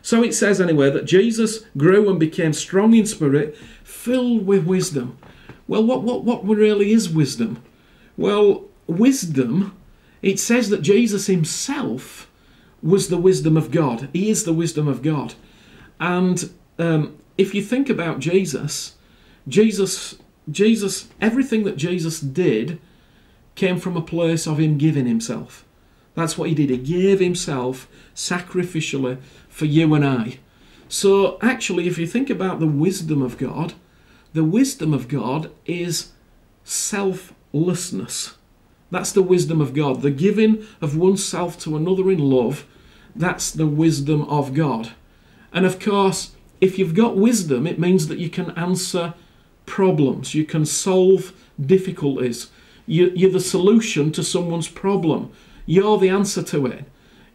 So it says anyway that Jesus grew and became strong in spirit, filled with wisdom. Well, what really is wisdom? Well, wisdom, it says that Jesus himself was the wisdom of God. He is the wisdom of God. And if you think about Jesus, everything that Jesus did came from a place of him giving himself. That's what he did. He gave himself sacrificially for you and I. So actually, if you think about the wisdom of God is selflessness. That's the wisdom of God. The giving of oneself to another in love, that's the wisdom of God. And of course, if you've got wisdom, it means that you can answer problems. You can solve difficulties. You're the solution to someone's problem. You're the answer to it.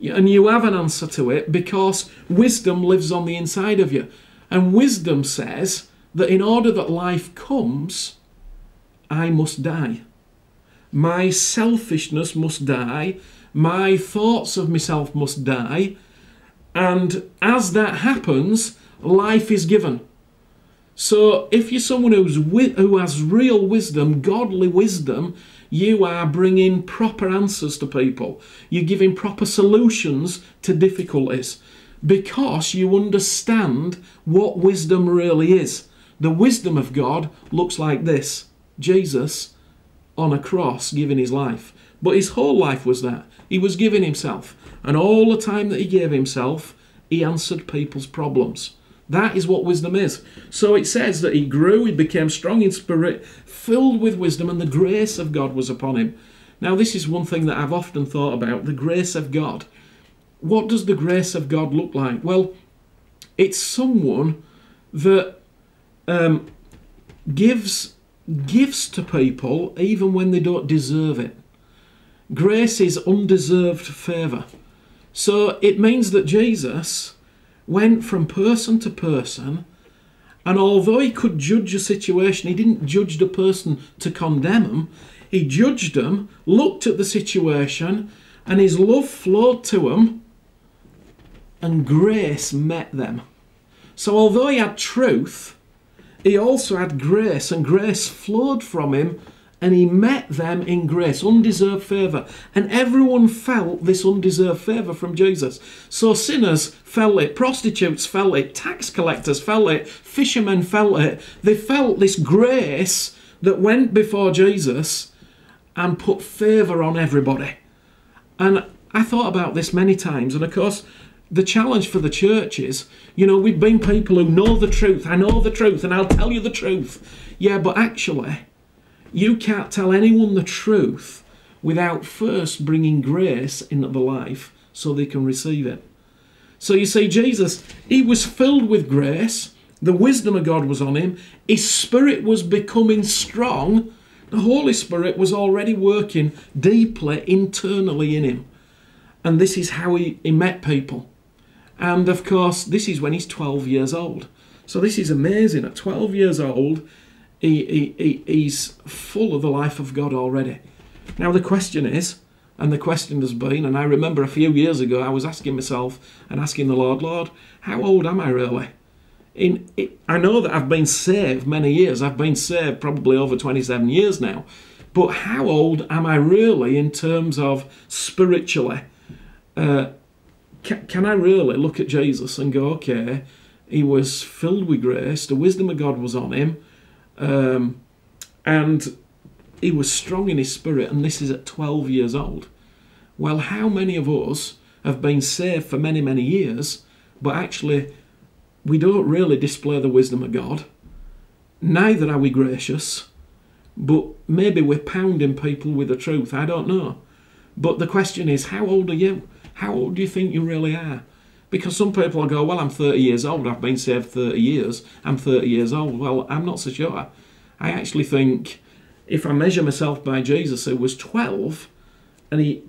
And you have an answer to it because wisdom lives on the inside of you. And wisdom says that in order that life comes, I must die. My selfishness must die. My thoughts of myself must die. And as that happens, life is given. So if you're someone who has real wisdom, godly wisdom, you are bringing proper answers to people. You're giving proper solutions to difficulties because you understand what wisdom really is. The wisdom of God looks like this. Jesus on a cross giving his life. But his whole life was that. He was giving himself. And all the time that he gave himself, he answered people's problems. That is what wisdom is. So it says that he grew, he became strong in spirit, filled with wisdom, and the grace of God was upon him. Now this is one thing that I've often thought about, the grace of God. What does the grace of God look like? Well, it's someone that gives to people even when they don't deserve it. Grace is undeserved favour. So it means that Jesus went from person to person, and although he could judge a situation, he didn't judge the person to condemn them. He judged them, looked at the situation, and his love flowed to them, and grace met them. So although he had truth, he also had grace, and grace flowed from him, and he met them in grace, undeserved favour. And everyone felt this undeserved favour from Jesus. So sinners felt it, prostitutes felt it, tax collectors felt it, fishermen felt it. They felt this grace that went before Jesus and put favour on everybody. And I thought about this many times, and of course, the challenge for the church is, you know, we've been people who know the truth. I know the truth, and I'll tell you the truth. Yeah, but actually, you can't tell anyone the truth without first bringing grace into the life so they can receive it. So you see, Jesus, he was filled with grace. The wisdom of God was on him. His spirit was becoming strong. The Holy Spirit was already working deeply, internally in him. And this is how he met people. And of course, this is when he's 12 years old. So this is amazing. At 12 years old, he's full of the life of God already. Now the question is, and the question has been, and I remember a few years ago I was asking myself and asking the Lord, how old am I really? I know that I've been saved many years. I've been saved probably over 27 years now. But how old am I really in terms of spiritually? Can I really look at Jesus and go, okay, he was filled with grace, the wisdom of God was on him, and he was strong in his spirit, and this is at 12 years old. Well, how many of us have been saved for many, many years, but actually we don't really display the wisdom of God? Neither are we gracious, but maybe we're pounding people with the truth. I don't know. But the question is, how old are you? How old do you think you really are? Because some people will go, well, I'm 30 years old. I've been saved 30 years. I'm 30 years old. Well, I'm not so sure. I actually think if I measure myself by Jesus, who was 12, and he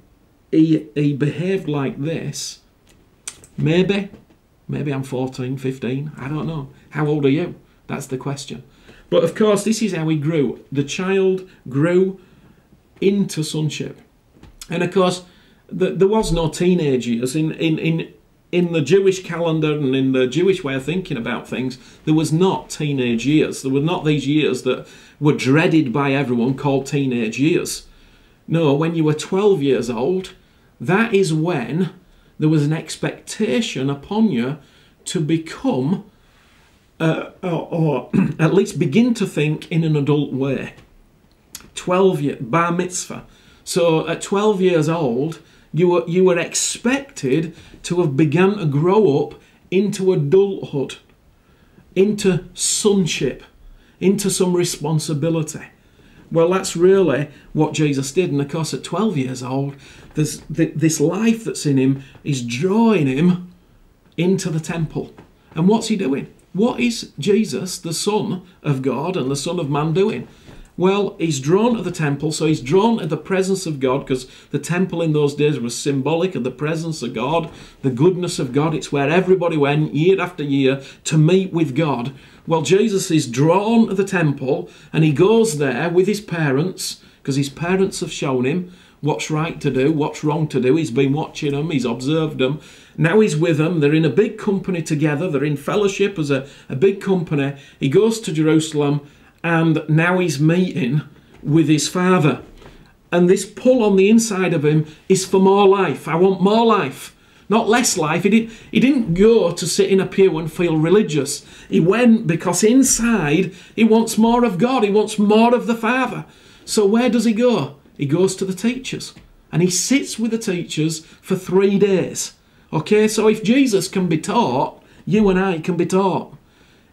behaved like this, maybe I'm 14, 15. I don't know. How old are you? That's the question. But of course, this is how he grew. The child grew into sonship. And of course, there was no teenage years. In in the Jewish calendar and in the Jewish way of thinking about things, there was not teenage years. There were not these years that were dreaded by everyone called teenage years. No, when you were 12 years old, that is when there was an expectation upon you to become, or at least begin to think in an adult way. bar mitzvah. So at 12 years old, you were expected to have begun to grow up into adulthood, into sonship, into some responsibility. Well, that's really what Jesus did. And of course, at 12 years old, this life that's in him is drawing him into the temple. And what's he doing? What is Jesus, the Son of God and the Son of Man, doing? Well, he's drawn to the temple, so he's drawn to the presence of God, because the temple in those days was symbolic of the presence of God, the goodness of God. It's where everybody went year after year to meet with God. Well, Jesus is drawn to the temple, and he goes there with his parents, because his parents have shown him what's right to do, what's wrong to do. He's been watching them, he's observed them. Now he's with them, they're in a big company together, they're in fellowship as a big company. He goes to Jerusalem, and now he's meeting with his Father. And this pull on the inside of him is for more life. I want more life, not less life. He didn't go to sit in a pew and feel religious. He went because inside he wants more of God. He wants more of the Father. So where does he go? He goes to the teachers. And he sits with the teachers for 3 days. Okay, so if Jesus can be taught, you and I can be taught.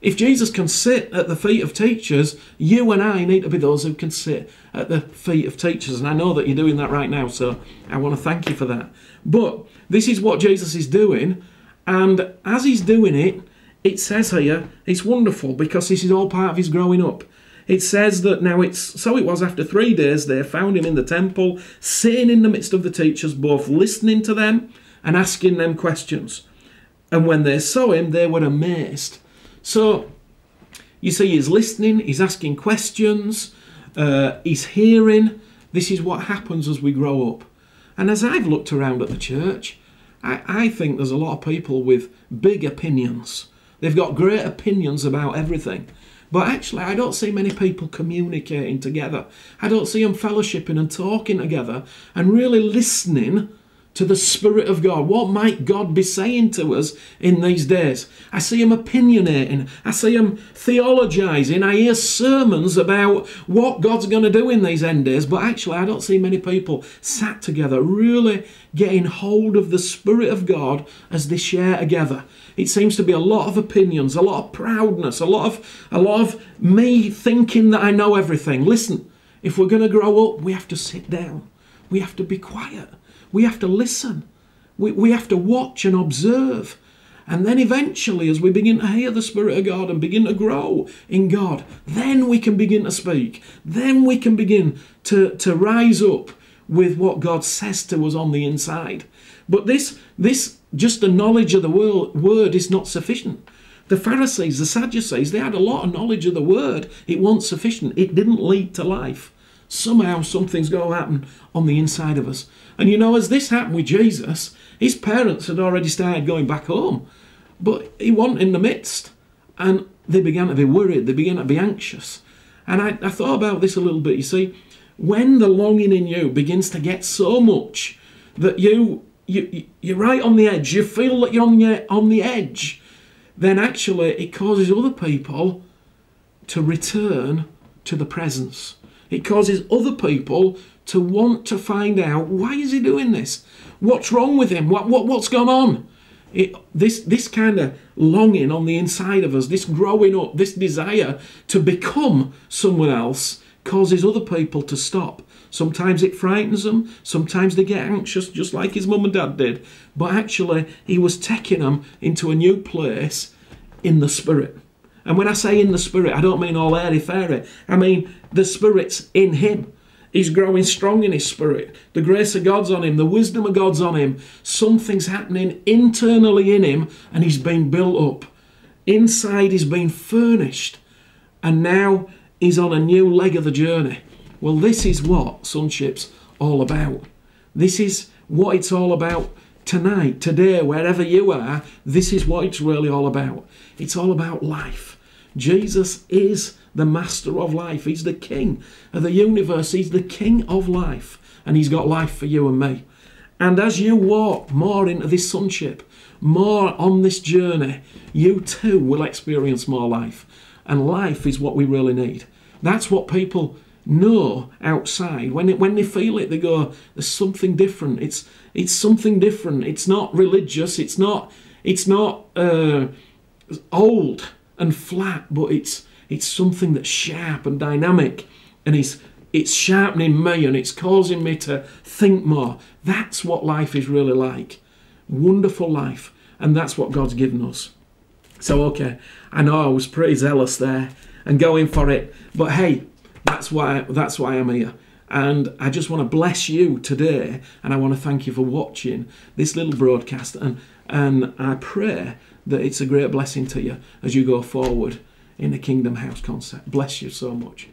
If Jesus can sit at the feet of teachers, you and I need to be those who can sit at the feet of teachers. And I know that you're doing that right now, so I want to thank you for that. But this is what Jesus is doing, and as he's doing it, it says here, it's wonderful, because this is all part of his growing up. It says that now so it was after 3 days they found him in the temple, sitting in the midst of the teachers, both listening to them and asking them questions. And when they saw him, they were amazed. So, you see, he's listening, he's asking questions, he's hearing. This is what happens as we grow up. And as I've looked around at the church, I think there's a lot of people with big opinions. They've got great opinions about everything. But actually, I don't see many people communicating together. I don't see them fellowshipping and talking together and really listening to the Spirit of God. What might God be saying to us in these days? I see him opinionating. I see him theologizing. I hear sermons about what God's going to do in these end days. But actually, I don't see many people sat together, really getting hold of the Spirit of God as they share together. It seems to be a lot of opinions, a lot of proudness, a lot of me thinking that I know everything. Listen, if we're going to grow up, we have to sit down. We have to be quiet. We have to listen. We have to watch and observe. And then eventually, as we begin to hear the Spirit of God and begin to grow in God, then we can begin to speak. Then we can begin to rise up with what God says to us on the inside. But this just the knowledge of the word is not sufficient. The Pharisees, the Sadducees, they had a lot of knowledge of the word. It wasn't sufficient. It didn't lead to life. Somehow something's going to happen on the inside of us. And you know, as this happened with Jesus, his parents had already started going back home. But he wasn't in the midst. And they began to be worried. They began to be anxious. And I thought about this a little bit. You see, when the longing in you begins to get so much that you're right on the edge, you feel that you're on the edge, then actually it causes other people to return to the presence. It causes other people to want to find out, why is he doing this? What's wrong with him? What's gone on? This kind of longing on the inside of us, this growing up, this desire to become someone else, causes other people to stop. Sometimes it frightens them. Sometimes they get anxious, just like his mum and dad did. But actually, he was taking them into a new place in the Spirit. And when I say in the Spirit, I don't mean all airy-fairy. I mean the Spirit's in him. He's growing strong in his spirit. The grace of God's on him. The wisdom of God's on him. Something's happening internally in him, and he's been built up. Inside he's been furnished. And now he's on a new leg of the journey. Well, this is what sonship's all about. This is what it's all about tonight, today, wherever you are, this is what it's really all about. It's all about life. Jesus is the master of life. He's the king of the universe. He's the king of life. And he's got life for you and me. And as you walk more into this sonship, more on this journey, you too will experience more life. And life is what we really need. That's what people know outside. When they feel it, they go, there's something different. It's something different. It's not religious. It's not old and flat, but it's something that's sharp and dynamic, and it's sharpening me, and it's causing me to think more. That's what life is really like. Wonderful life. And that's what God's given us. So, okay, I know I was pretty zealous there and going for it, but hey, that's why I'm here. And I just want to bless you today, and I want to thank you for watching this little broadcast, and I pray that it's a great blessing to you as you go forward in the Kingdom House concept. Bless you so much.